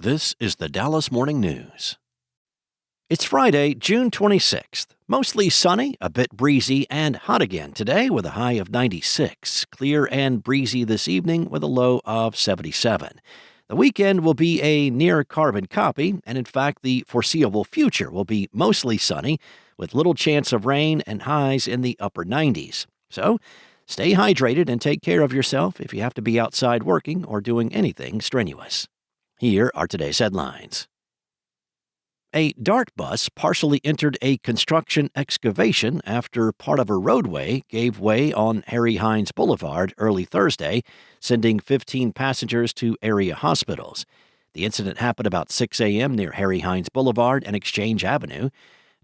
This is the Dallas Morning News. It's Friday, June 26th. Mostly sunny, a bit breezy, and hot again today with a high of 96. Clear and breezy this evening with a low of 77. The weekend will be a near-carbon copy, and in fact, the foreseeable future will be mostly sunny with little chance of rain and highs in the upper 90s. So, stay hydrated and take care of yourself if you have to be outside working or doing anything strenuous. Here are today's headlines. A DART bus partially entered a construction excavation after part of a roadway gave way on Harry Hines Boulevard early Thursday, sending 15 passengers to area hospitals. The incident happened about 6 a.m. near Harry Hines Boulevard and Exchange Avenue.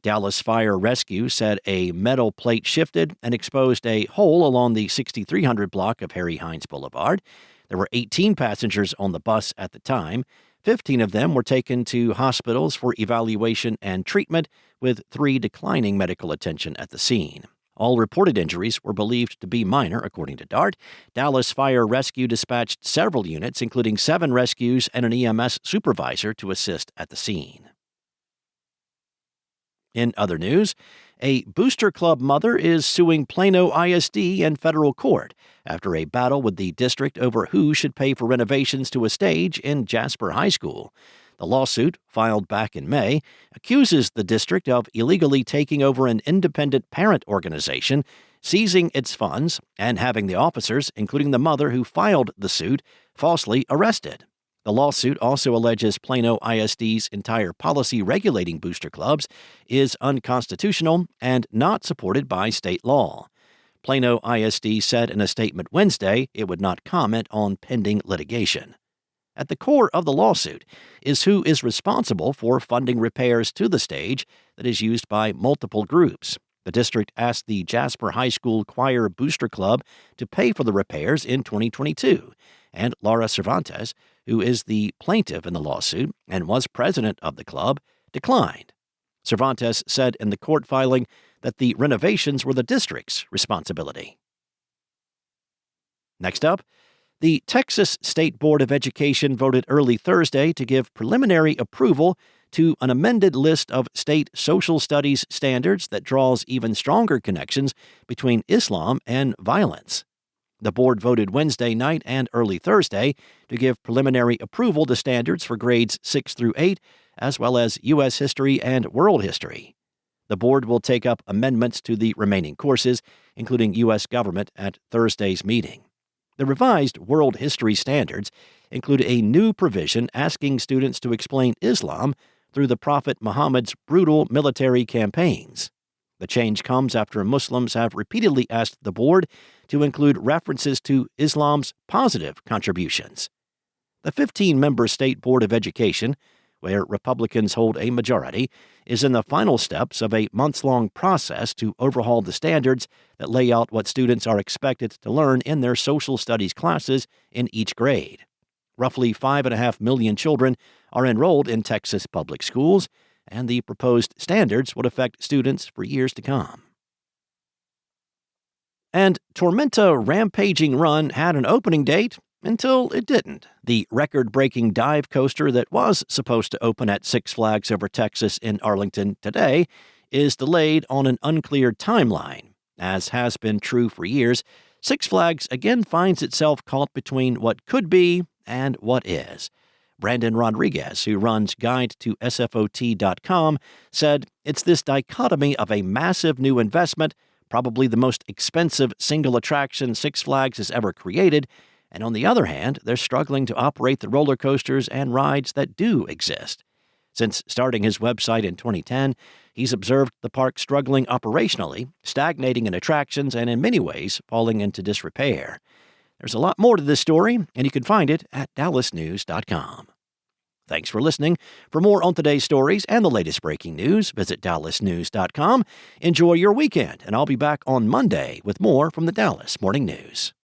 Dallas Fire Rescue said a metal plate shifted and exposed a hole along the 6300 block of Harry Hines Boulevard. There were 18 passengers on the bus at the time. 15 of them were taken to hospitals for evaluation and treatment, with 3 declining medical attention at the scene. All reported injuries were believed to be minor, according to DART. Dallas Fire Rescue dispatched several units, including 7 rescues and an EMS supervisor, to assist at the scene. In other news, a Booster Club mother is suing Plano ISD in federal court after a battle with the district over who should pay for renovations to a stage in Jasper High School. The lawsuit, filed back in May, accuses the district of illegally taking over an independent parent organization, seizing its funds, and having the officers, including the mother who filed the suit, falsely arrested. The lawsuit also alleges Plano ISD's entire policy regulating booster clubs is unconstitutional and not supported by state law. Plano ISD said in a statement Wednesday it would not comment on pending litigation. At the core of the lawsuit is who is responsible for funding repairs to the stage that is used by multiple groups. The district asked the Jasper High School Choir Booster Club to pay for the repairs in 2022, and Laura Cervantes, who is the plaintiff in the lawsuit and was president of the club, declined. Cervantes said in the court filing that the renovations were the district's responsibility. Next up, the Texas State Board of Education voted early Thursday to give preliminary approval to an amended list of state social studies standards that draws even stronger connections between Islam and violence. The board voted Wednesday night and early Thursday to give preliminary approval to standards for grades 6 through 8, as well as U.S. history and world history. The board will take up amendments to the remaining courses, including U.S. government, at Thursday's meeting. The revised world history standards include a new provision asking students to explain Islam through the Prophet Muhammad's brutal military campaigns. The change comes after Muslims have repeatedly asked the board to include references to Islam's positive contributions. The 15-member State Board of Education, where Republicans hold a majority, is in the final steps of a months-long process to overhaul the standards that lay out what students are expected to learn in their social studies classes in each grade. Roughly 5.5 million children are enrolled in Texas public schools, and the proposed standards would affect students for years to come. And Tormenta Rampaging Run had an opening date until it didn't. The record-breaking dive coaster that was supposed to open at Six Flags Over Texas in Arlington today is delayed on an unclear timeline. As has been true for years, Six Flags again finds itself caught between what could be and what is. Brandon Rodriguez, who runs guide-to-sfot.com, said it's this dichotomy of a massive new investment, probably the most expensive single attraction Six Flags has ever created, and on the other hand, they're struggling to operate the roller coasters and rides that do exist. Since starting his website in 2010, he's observed the park struggling operationally, stagnating in attractions, and in many ways falling into disrepair. There's a lot more to this story, and you can find it at dallasnews.com. Thanks for listening. For more on today's stories and the latest breaking news, visit dallasnews.com. Enjoy your weekend, and I'll be back on Monday with more from the Dallas Morning News.